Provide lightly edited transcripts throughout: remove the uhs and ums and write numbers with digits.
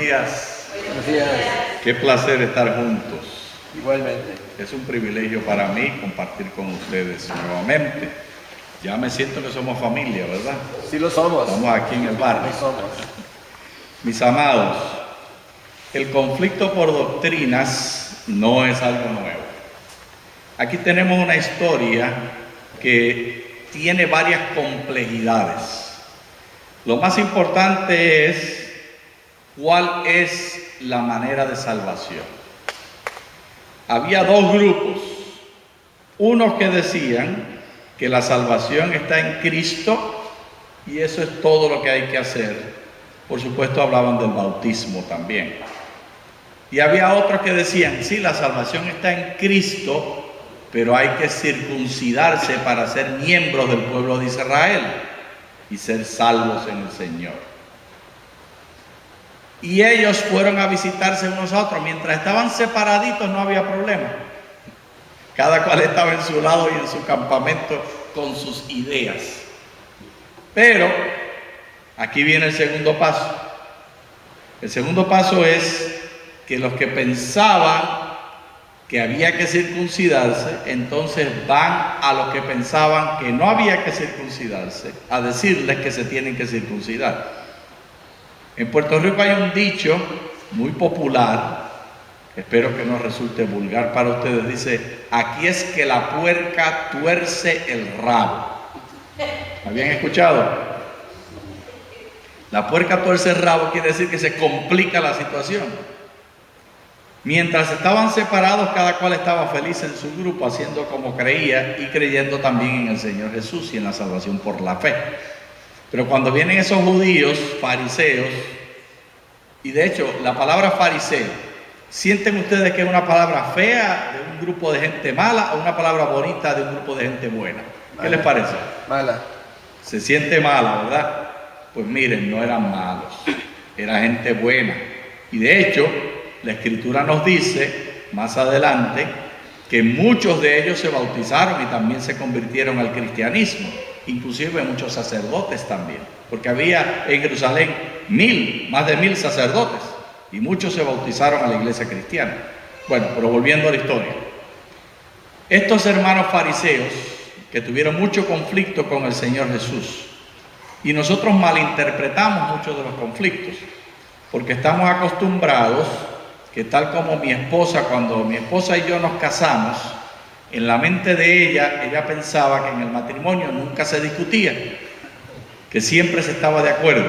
Días. Buenos días. Qué placer estar juntos. Igualmente. Es un privilegio para mí compartir con ustedes nuevamente. Ya me siento que somos familia, ¿verdad? Sí lo somos. Estamos aquí en el barrio. Lo somos. Mis amados, el conflicto por doctrinas no es algo nuevo. Aquí tenemos una historia que tiene varias complejidades. Lo más importante es cuál es la manera de salvación. Había dos grupos, unos que decían que la salvación está en Cristo y eso es todo lo que hay que hacer. Por supuesto hablaban del bautismo también. Y había otros que decían, sí, la salvación está en Cristo, pero hay que circuncidarse para ser miembros del pueblo de Israel y ser salvos en el Señor. Y ellos fueron a visitarse unos a otros. Mientras estaban separaditos no había problema. Cada cual estaba en su lado y en su campamento con sus ideas. Pero aquí viene el segundo paso. El segundo paso es que los que pensaban que había que circuncidarse, entonces van a los que pensaban que no había que circuncidarse, a decirles que se tienen que circuncidar. En Puerto Rico hay un dicho muy popular, espero que no resulte vulgar para ustedes, dice, aquí es que la puerca tuerce el rabo. ¿Habían escuchado? La puerca tuerce el rabo quiere decir que se complica la situación. Mientras estaban separados, cada cual estaba feliz en su grupo, haciendo como creía y creyendo también en el Señor Jesús y en la salvación por la fe. Pero cuando vienen esos judíos, fariseos, y de hecho la palabra fariseo, ¿sienten ustedes que es una palabra fea de un grupo de gente mala o una palabra bonita de un grupo de gente buena? ¿Qué les parece? Mala. Se siente mala, ¿verdad? Pues miren, no eran malos, era gente buena. Y de hecho, la Escritura nos dice más adelante que muchos de ellos se bautizaron y también se convirtieron al cristianismo, inclusive muchos sacerdotes también, porque había en Jerusalén más de 1000 sacerdotes y muchos se bautizaron a la iglesia cristiana. Bueno, pero volviendo a la historia, estos hermanos fariseos que tuvieron mucho conflicto con el Señor Jesús, y nosotros malinterpretamos muchos de los conflictos, porque estamos acostumbrados que tal como cuando mi esposa y yo nos casamos, en la mente de ella pensaba que en el matrimonio nunca se discutía, que siempre se estaba de acuerdo.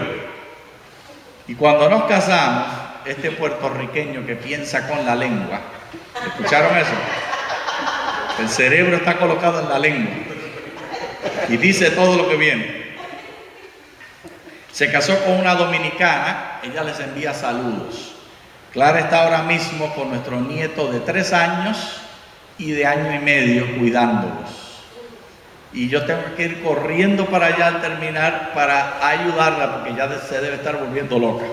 Y cuando nos casamos, este puertorriqueño que piensa con la lengua, ¿escucharon eso? El cerebro está colocado en la lengua y dice todo lo que viene. Se casó con una dominicana, ella les envía saludos. Clara está ahora mismo con nuestro nieto de 3 años y de 1 año y medio cuidándolos. Y yo tengo que ir corriendo para allá al terminar para ayudarla porque ya se debe estar volviendo loca.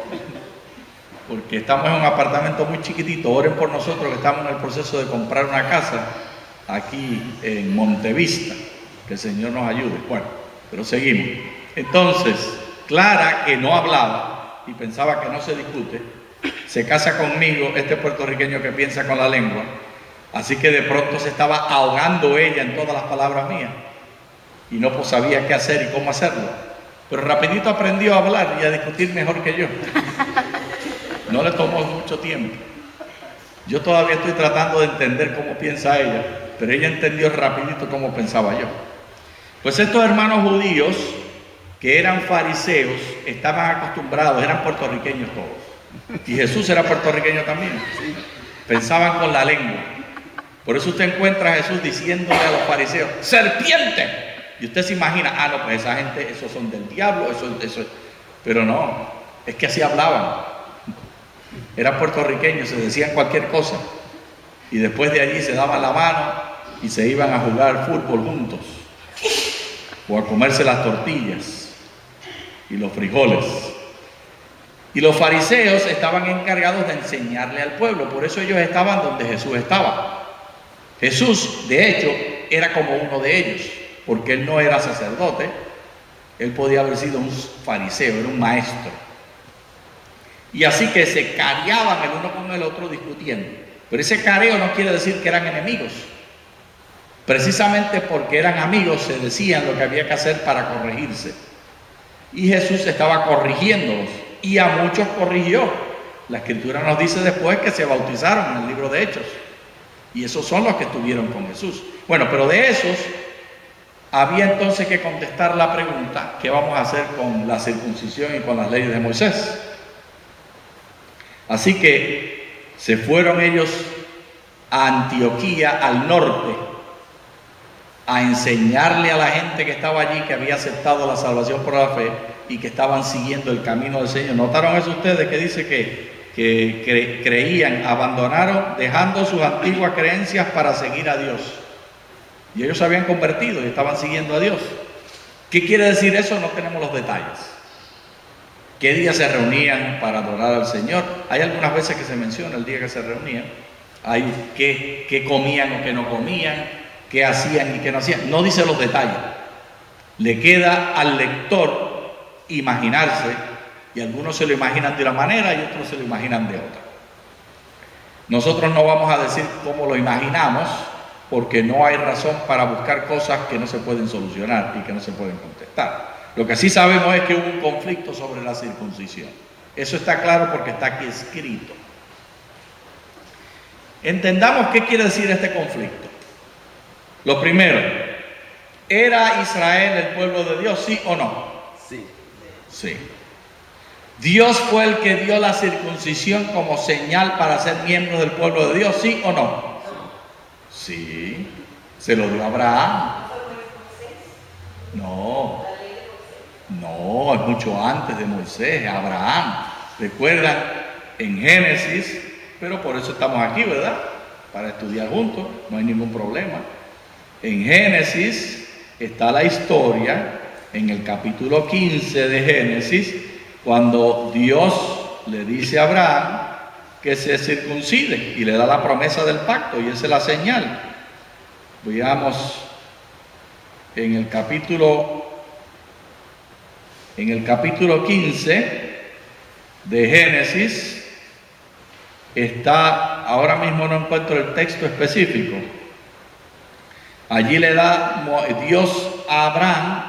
Porque estamos en un apartamento muy chiquitito. Oren por nosotros que estamos en el proceso de comprar una casa aquí en Montevista. Que el Señor nos ayude. Bueno, pero seguimos. Entonces, Clara, que no hablaba y pensaba que no se discute, se casa conmigo, este puertorriqueño que piensa con la lengua, así que de pronto se estaba ahogando ella en todas las palabras mías y no sabía qué hacer y cómo hacerlo, pero rapidito aprendió a hablar y a discutir mejor que yo. No le tomó mucho tiempo. Yo todavía estoy tratando de entender cómo piensa ella, pero ella entendió rapidito cómo pensaba yo. Pues estos hermanos judíos que eran fariseos estaban acostumbrados, eran puertorriqueños todos. Y Jesús era puertorriqueño también. Sí. Pensaban con la lengua. Por eso usted encuentra a Jesús diciéndole a los fariseos, ¡serpiente! Y usted se imagina, no, pues esa gente, esos son del diablo, eso. Pero no, es que así hablaban. Eran puertorriqueños, se decían cualquier cosa. Y después de allí se daban la mano y se iban a jugar fútbol juntos. O a comerse las tortillas y los frijoles. Y los fariseos estaban encargados de enseñarle al pueblo, por eso ellos estaban donde Jesús estaba. Jesús, de hecho, era como uno de ellos, porque él no era sacerdote, él podía haber sido un fariseo, era un maestro. Y así que se careaban el uno con el otro discutiendo. Pero ese careo no quiere decir que eran enemigos. Precisamente porque eran amigos se decían lo que había que hacer para corregirse. Y Jesús estaba corrigiéndolos y a muchos corrigió. La Escritura nos dice después que se bautizaron en el libro de Hechos. Y esos son los que estuvieron con Jesús. Bueno, pero de esos había entonces que contestar la pregunta: ¿qué vamos a hacer con la circuncisión y con las leyes de Moisés? Así que se fueron ellos a Antioquía, al norte, a enseñarle a la gente que estaba allí, que había aceptado la salvación por la fe y que estaban siguiendo el camino del Señor. ¿Notaron eso ustedes que dice que creían, abandonaron, dejando sus antiguas creencias para seguir a Dios? Y ellos se habían convertido y estaban siguiendo a Dios. ¿Qué quiere decir eso? No tenemos los detalles. ¿Qué día se reunían para adorar al Señor? Hay algunas veces que se menciona el día que se reunían. Hay qué comían o qué no comían, qué hacían y qué no hacían. No dice los detalles. Le queda al lector imaginarse, y algunos se lo imaginan de una manera y otros se lo imaginan de otra. Nosotros no vamos a decir cómo lo imaginamos, porque no hay razón para buscar cosas que no se pueden solucionar y que no se pueden contestar. Lo que sí sabemos es que hubo un conflicto sobre la circuncisión. Eso está claro porque está aquí escrito. Entendamos qué quiere decir este conflicto. Lo primero, ¿era Israel el pueblo de Dios, sí o no? Sí. Sí. ¿Dios fue el que dio la circuncisión como señal para ser miembro del pueblo de Dios, sí o no? Sí. ¿Se lo dio a Abraham? No, es mucho antes de Moisés, Abraham. ¿Recuerdan? En Génesis, pero por eso estamos aquí, ¿verdad? Para estudiar juntos, no hay ningún problema. En Génesis está la historia, en el capítulo 15 de Génesis, cuando Dios le dice a Abraham que se circuncide y le da la promesa del pacto, y esa es la señal. Veamos en el capítulo 15 de Génesis, está, ahora mismo no encuentro el texto específico. Allí le da Dios a Abraham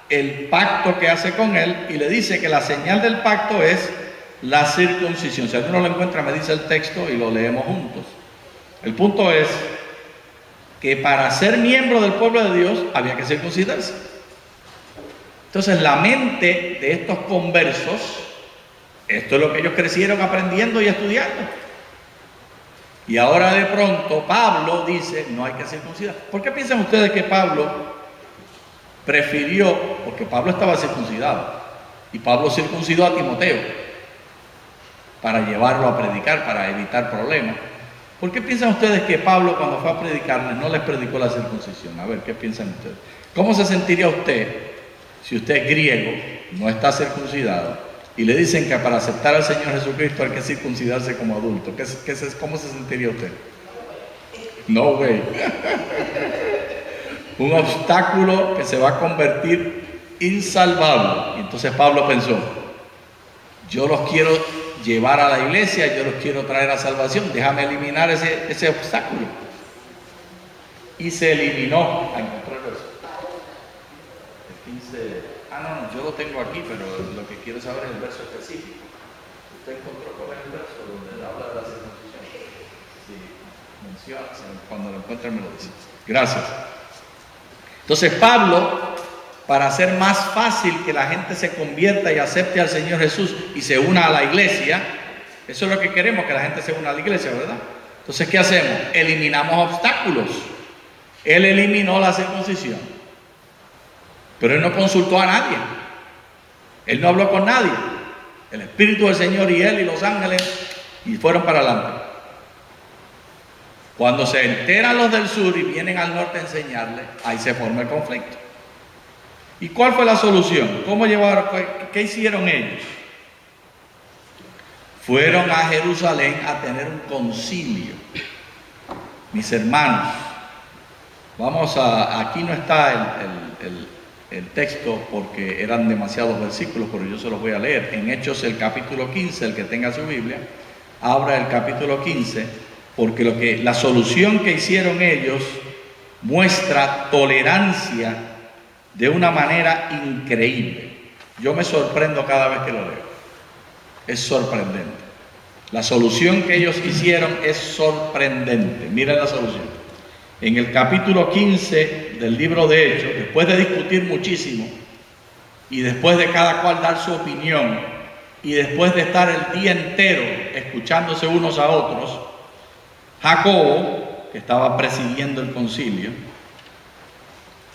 el pacto que hace con él y le dice que la señal del pacto es la circuncisión. Si alguno lo encuentra, me dice el texto y lo leemos juntos. El punto es que para ser miembro del pueblo de Dios había que circuncidarse. Entonces la mente de estos conversos, esto es lo que ellos crecieron aprendiendo y estudiando. Y ahora de pronto Pablo dice, no hay que circuncidar. ¿Por qué piensan ustedes que Pablo prefirió? Porque Pablo estaba circuncidado. Y Pablo circuncidó a Timoteo para llevarlo a predicar, para evitar problemas. ¿Por qué piensan ustedes que Pablo, cuando fue a predicarles, no les predicó la circuncisión? A ver, ¿qué piensan ustedes? ¿Cómo se sentiría usted si usted es griego, no está circuncidado, y le dicen que para aceptar al Señor Jesucristo hay que circuncidarse como adulto? ¿Cómo se sentiría usted? No way. Un obstáculo que se va a convertir insalvable. Y entonces Pablo pensó, yo los quiero llevar a la iglesia, yo los quiero traer a salvación, déjame eliminar ese obstáculo. Y se eliminó. ¿Encontró el verso? El 15. No, yo lo tengo aquí, pero lo que quiero saber es el verso específico. ¿Usted encontró cuál es el verso donde habla de la circuncisión? Sí, menciona, cuando lo encuentre me lo dice. Gracias. Entonces Pablo, para hacer más fácil que la gente se convierta y acepte al Señor Jesús y se una a la iglesia, eso es lo que queremos, que la gente se una a la iglesia, ¿verdad? Entonces, ¿qué hacemos? Eliminamos obstáculos. Él eliminó la circuncisión, pero él no consultó a nadie. Él no habló con nadie. El Espíritu del Señor y él y los ángeles, y fueron para adelante. Cuando se enteran los del sur y vienen al norte a enseñarle, ahí se forma el conflicto. ¿Y cuál fue la solución? ¿Cómo llevaron? ¿Qué hicieron ellos? Fueron a Jerusalén a tener un concilio. Mis hermanos, aquí no está el texto porque eran demasiados versículos, pero yo se los voy a leer. En Hechos el capítulo 15, el que tenga su Biblia, abra el capítulo 15, porque la solución que hicieron ellos muestra tolerancia de una manera increíble. Yo me sorprendo cada vez que lo leo. Es sorprendente. La solución que ellos hicieron es sorprendente. Miren la solución. En el capítulo 15 del libro de Hechos, después de discutir muchísimo, y después de cada cual dar su opinión, y después de estar el día entero escuchándose unos a otros, Jacobo, que estaba presidiendo el concilio,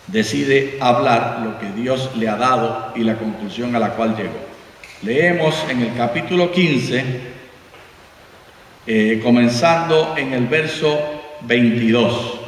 decide hablar lo que Dios le ha dado y la conclusión a la cual llegó. Leemos en el capítulo 15, comenzando en el verso 22.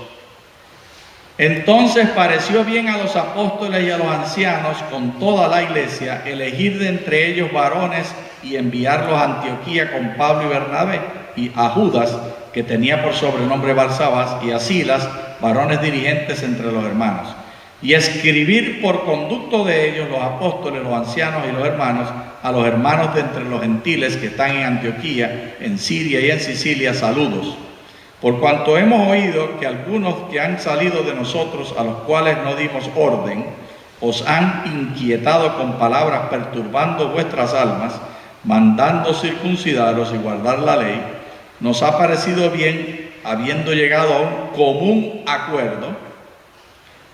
Entonces pareció bien a los apóstoles y a los ancianos con toda la iglesia elegir de entre ellos varones y enviarlos a Antioquía con Pablo y Bernabé, y a Judas, que tenía por sobrenombre Barsabás, y a Silas, varones dirigentes entre los hermanos, y escribir por conducto de ellos los apóstoles, los ancianos y los hermanos, a los hermanos de entre los gentiles que están en Antioquía, en Siria y en Sicilia, saludos. Por cuanto hemos oído que algunos que han salido de nosotros, a los cuales no dimos orden, os han inquietado con palabras, perturbando vuestras almas, mandando circuncidaros y guardar la ley, nos ha parecido bien, habiendo llegado a un común acuerdo,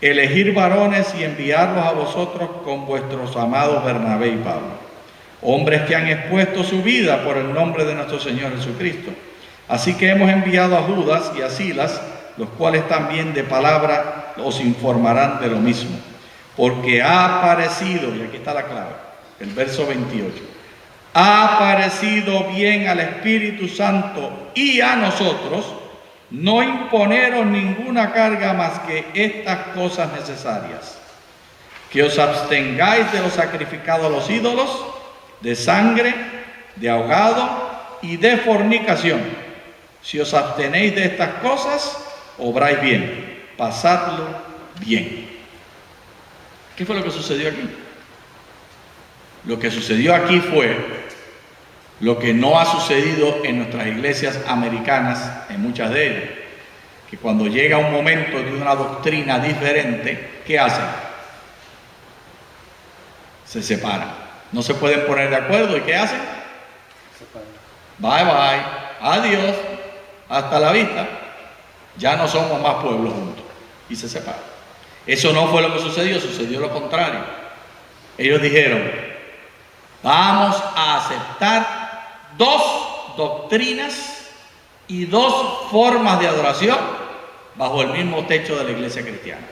elegir varones y enviarlos a vosotros con vuestros amados Bernabé y Pablo, hombres que han expuesto su vida por el nombre de nuestro Señor Jesucristo. Así que hemos enviado a Judas y a Silas, los cuales también de palabra os informarán de lo mismo, porque ha parecido, y aquí está la clave, el verso 28, ha parecido bien al Espíritu Santo y a nosotros no imponeros ninguna carga más que estas cosas necesarias: que os abstengáis de lo sacrificado a los ídolos, de sangre, de ahogado y de fornicación. Si os abstenéis de estas cosas, obráis bien, pasadlo bien. ¿Qué fue lo que sucedió aquí? Lo que sucedió aquí fue lo que no ha sucedido en nuestras iglesias americanas, en muchas de ellas, que cuando llega un momento de una doctrina diferente, ¿qué hacen? Se separan. No se pueden poner de acuerdo, ¿y qué hacen? Bye bye, adiós, hasta la vista, ya no somos más pueblos juntos, y se separan. Eso no fue lo que sucedió lo contrario. Ellos dijeron: vamos a aceptar dos doctrinas y dos formas de adoración bajo el mismo techo de la iglesia cristiana.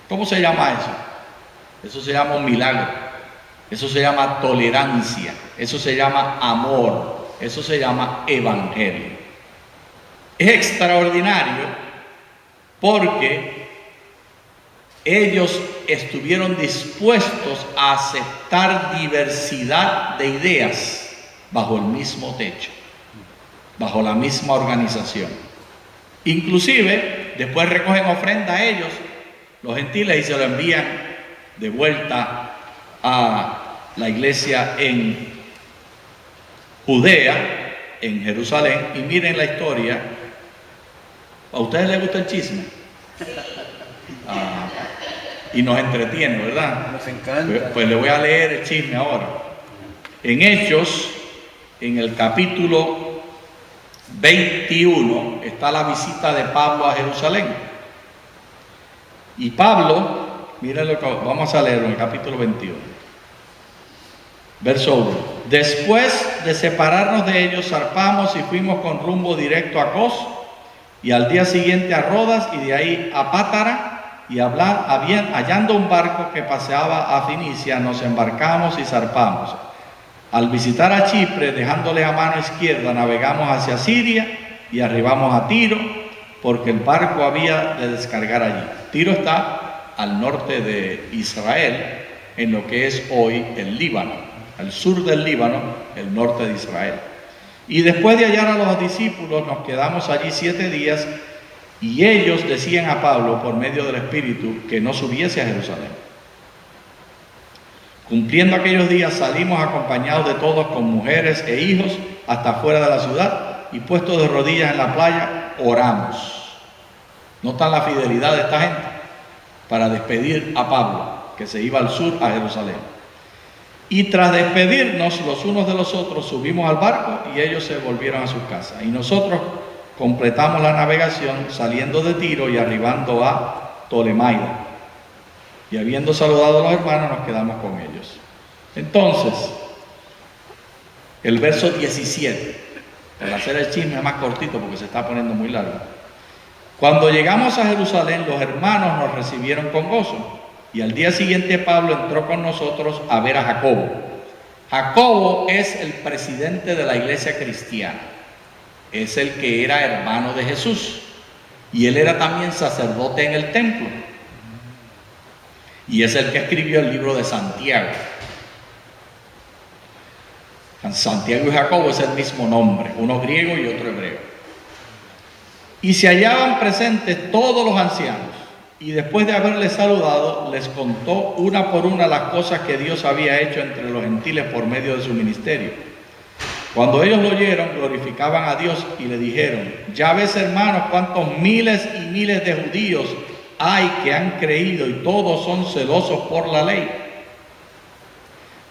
¿Cómo se llama eso? Eso se llama un milagro, eso se llama tolerancia, eso se llama amor, eso se llama evangelio. Es extraordinario porque ellos estuvieron dispuestos a aceptar diversidad de ideas bajo el mismo techo, bajo la misma organización. Inclusive, después recogen ofrenda a ellos, los gentiles, y se lo envían de vuelta a la iglesia en Judea, en Jerusalén. Y miren la historia. ¿A ustedes les gusta el chisme? Y nos entretiene, ¿verdad? Nos encanta. Pues le voy a leer el chisme ahora. En Hechos, en el capítulo 21, está la visita de Pablo a Jerusalén. Y Pablo, miren lo que vamos a leer en el capítulo 21. Verso 1. Después de separarnos de ellos, zarpamos y fuimos con rumbo directo a Cos, y al día siguiente a Rodas, y de ahí a Pátara, y hallando un barco que paseaba a Finicia, nos embarcamos y zarpamos. Al visitar a Chipre, dejándole a mano izquierda, navegamos hacia Siria y arribamos a Tiro, porque el barco había de descargar allí. Tiro está al norte de Israel, en lo que es hoy el Líbano, al sur del Líbano, el norte de Israel. Y después de hallar a los discípulos, nos quedamos allí 7 días, y ellos decían a Pablo, por medio del Espíritu, que no subiese a Jerusalén. Cumpliendo aquellos días, salimos acompañados de todos con mujeres e hijos hasta fuera de la ciudad y puestos de rodillas en la playa, oramos. ¿Notan la fidelidad de esta gente? Para despedir a Pablo, que se iba al sur a Jerusalén. Y tras despedirnos los unos de los otros, subimos al barco y ellos se volvieron a sus casas. Y nosotros completamos la navegación saliendo de Tiro y arribando a Tolemaida. Y habiendo saludado a los hermanos, nos quedamos con ellos. Entonces, el verso 17, para hacer el chisme más cortito porque se está poniendo muy largo. Cuando llegamos a Jerusalén, los hermanos nos recibieron con gozo. Y al día siguiente Pablo entró con nosotros a ver a Jacobo. Jacobo es el presidente de la iglesia cristiana. Es el que era hermano de Jesús. Y él era también sacerdote en el templo. Y es el que escribió el libro de Santiago. Santiago y Jacobo es el mismo nombre, uno griego y otro hebreo. Y se hallaban presentes todos los ancianos, y después de haberles saludado, les contó una por una las cosas que Dios había hecho entre los gentiles por medio de su ministerio. Cuando ellos lo oyeron, glorificaban a Dios y le dijeron: ya ves, hermanos, cuántos miles y miles de judíos hay que han creído y todos son celosos por la ley.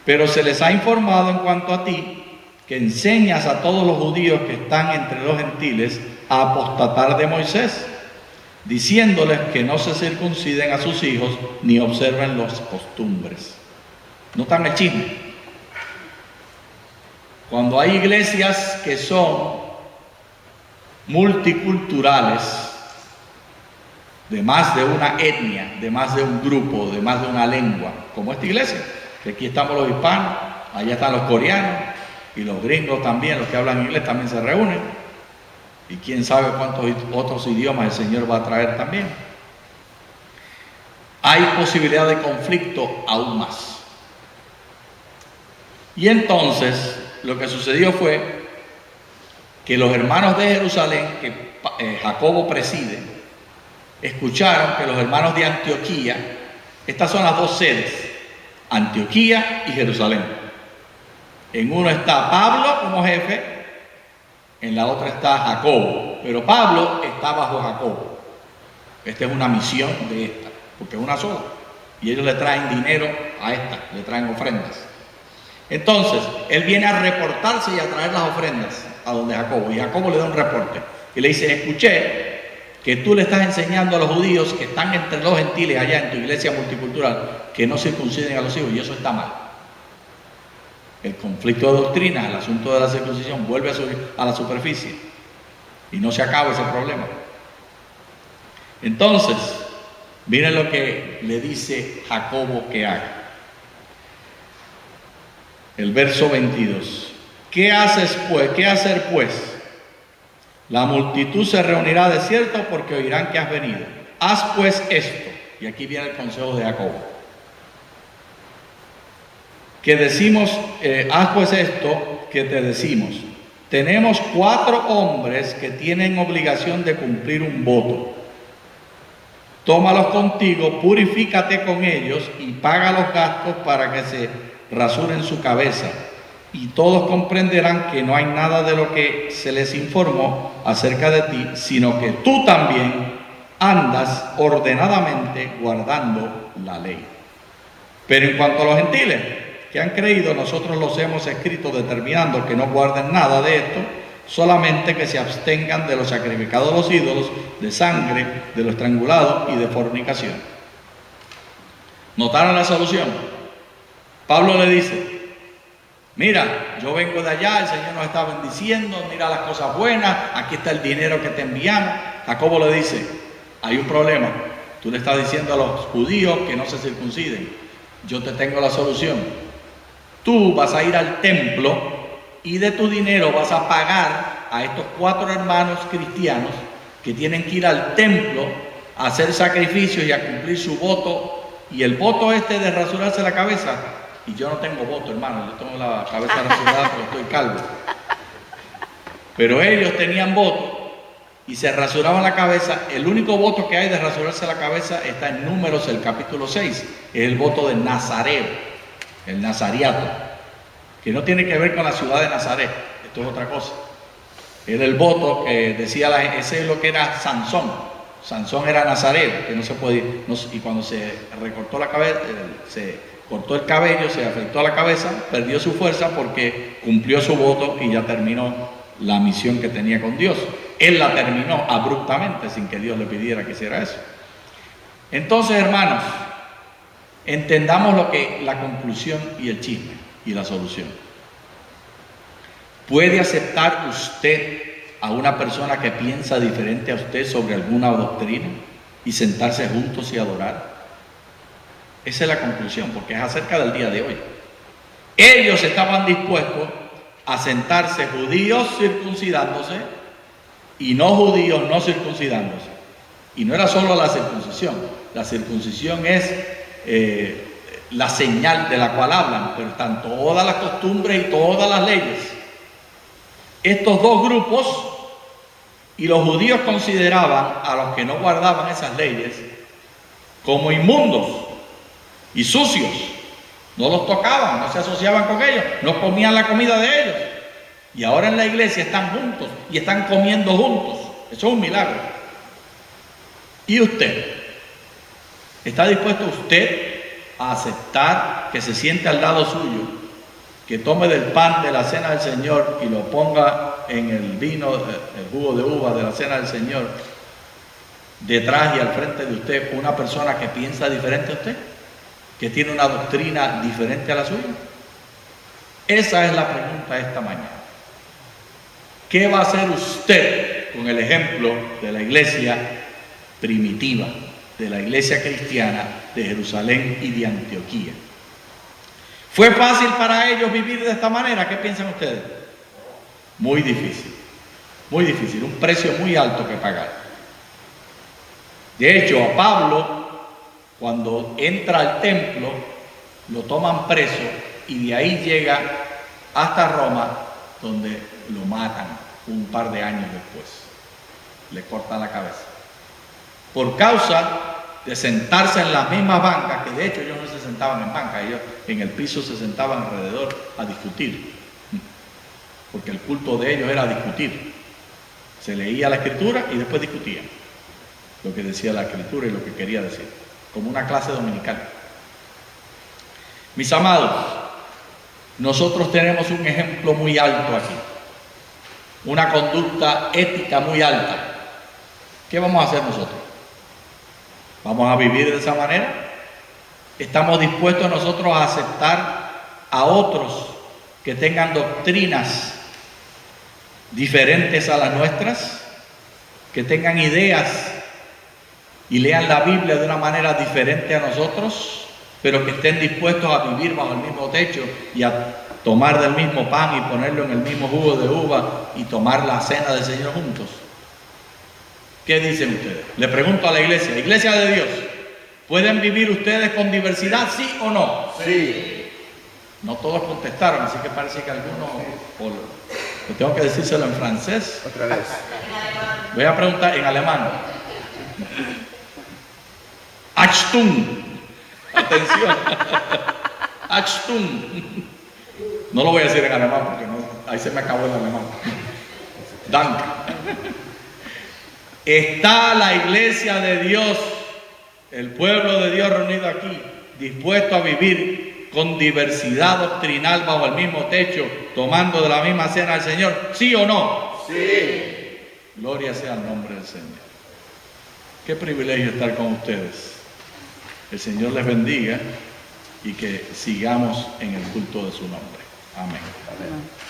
Pero se les ha informado en cuanto a ti, que enseñas a todos los judíos que están entre los gentiles a apostatar de Moisés, diciéndoles que no se circunciden a sus hijos ni observen las costumbres. ¿Notan el chisme? Cuando hay iglesias que son multiculturales, de más de una etnia, de más de un grupo, de más de una lengua, como esta iglesia, que aquí estamos los hispanos, allá están los coreanos y los gringos también, los que hablan inglés también se reúnen, y quién sabe cuántos otros idiomas el Señor va a traer también. Hay posibilidad de conflicto aún más. Y entonces lo que sucedió fue que los hermanos de Jerusalén, que Jacobo preside, escucharon que los hermanos de Antioquía, estas son las dos sedes, Antioquía y Jerusalén. En uno está Pablo como jefe, en la otra está Jacobo, pero Pablo está bajo Jacobo. Esta es una misión de esta, porque es una sola, y ellos le traen dinero a esta, le traen ofrendas. Entonces, él viene a reportarse y a traer las ofrendas a donde Jacobo, y Jacobo le da un reporte, y le dice: escuché que tú le estás enseñando a los judíos que están entre los gentiles allá en tu iglesia multicultural que no circunciden a los hijos, y eso está mal. El conflicto de doctrinas, el asunto de la circuncisión vuelve a la superficie y no se acaba ese problema. Entonces, miren lo que le dice Jacobo que haga. El verso 22. ¿Qué haces pues? ¿Qué hacer pues? La multitud se reunirá de cierto porque oirán que has venido. Haz pues esto. Y aquí viene el consejo de Jacobo. Que decimos, haz pues esto que te decimos. Tenemos 4 hombres que tienen obligación de cumplir un voto. Tómalos contigo, purifícate con ellos y paga los gastos para que se rasuren su cabeza. Y todos comprenderán que no hay nada de lo que se les informó acerca de ti, sino que tú también andas ordenadamente guardando la ley. Pero en cuanto a los gentiles que han creído, nosotros los hemos escrito determinando que no guarden nada de esto, solamente que se abstengan de lo sacrificado a los ídolos, de sangre, de lo estrangulado y de fornicación. ¿Notaron la solución? Pablo le dice: mira, yo vengo de allá, el Señor nos está bendiciendo, mira las cosas buenas, aquí está el dinero que te enviamos. Jacobo le dice: hay un problema, tú le estás diciendo a los judíos que no se circunciden, yo te tengo la solución. Tú vas a ir al templo y de tu dinero vas a pagar a estos 4 hermanos cristianos que tienen que ir al templo a hacer sacrificios y a cumplir su voto. Y el voto este de rasurarse la cabeza, y yo no tengo voto, hermano, yo tengo la cabeza rasurada porque estoy calvo. Pero ellos tenían voto y se rasuraban la cabeza. El único voto que hay de rasurarse la cabeza está en Números, el capítulo 6, es el voto de Nazareo. el nazariato, que no tiene que ver con la ciudad de Nazaret, esto es otra cosa. Era el voto que decía la gente, ese es lo que era Sansón. Sansón era nazareo, que no se podía, y cuando se recortó la cabeza, se cortó el cabello, se afectó la cabeza, perdió su fuerza porque cumplió su voto y ya terminó la misión que tenía con Dios. Él la terminó abruptamente sin que Dios le pidiera que hiciera eso. Entonces, hermanos, entendamos la conclusión y el chisme y la solución. ¿Puede aceptar usted a una persona que piensa diferente a usted sobre alguna doctrina y sentarse juntos y adorar? Esa es la conclusión, porque es acerca del día de hoy. Ellos estaban dispuestos a sentarse, judíos circuncidándose y no judíos no circuncidándose. Y no era solo la circuncisión es la señal de la cual hablan, pero están todas las costumbres y todas las leyes. Estos dos grupos, y los judíos consideraban a los que no guardaban esas leyes como inmundos y sucios. No los tocaban, no se asociaban con ellos, no comían la comida de ellos. Y ahora en la iglesia están juntos y están comiendo juntos. Eso es un milagro. ¿Y usted? ¿Está dispuesto usted a aceptar que se siente al lado suyo, que tome del pan de la cena del Señor y lo ponga en el vino, el jugo de uva de la cena del Señor, detrás y al frente de usted una persona que piensa diferente a usted, que tiene una doctrina diferente a la suya? Esa es la pregunta esta mañana. ¿Qué va a hacer usted con el ejemplo de la iglesia primitiva, de la iglesia cristiana de Jerusalén y de Antioquía? ¿Fue fácil para ellos vivir de esta manera? ¿Qué piensan ustedes? Muy difícil, un precio muy alto que pagar. De hecho, a Pablo, cuando entra al templo, lo toman preso y de ahí llega hasta Roma, donde lo matan un par de años después. Le cortan la cabeza. Por causa de sentarse en las mismas bancas, que de hecho ellos no se sentaban en bancas, ellos en el piso se sentaban alrededor a discutir, porque el culto de ellos era discutir. Se leía la escritura y después discutían lo que decía la escritura y lo que quería decir, como una clase dominical. Mis amados, nosotros tenemos un ejemplo muy alto aquí, una conducta ética muy alta. ¿Qué vamos a hacer nosotros? ¿Vamos a vivir de esa manera? ¿Estamos dispuestos nosotros a aceptar a otros que tengan doctrinas diferentes a las nuestras? Que tengan ideas y lean la Biblia de una manera diferente a nosotros, pero que estén dispuestos a vivir bajo el mismo techo y a tomar del mismo pan y ponerlo en el mismo jugo de uva y tomar la cena del Señor juntos. ¿Qué dicen ustedes? Le pregunto a la iglesia, iglesia de Dios, ¿pueden vivir ustedes con diversidad, sí o no? Sí. No todos contestaron, así que parece que algunos, tengo que decírselo en francés. Otra vez. Voy a preguntar en alemán. Achtung. Atención. Achtung. No lo voy a decir en alemán porque no, ahí se me acabó el alemán. Danke. ¿Está la iglesia de Dios, el pueblo de Dios reunido aquí, dispuesto a vivir con diversidad doctrinal bajo el mismo techo, tomando de la misma cena del Señor? ¿Sí o no? Sí. Gloria sea al nombre del Señor. Qué privilegio estar con ustedes. El Señor les bendiga y que sigamos en el culto de su nombre. Amén. Amén.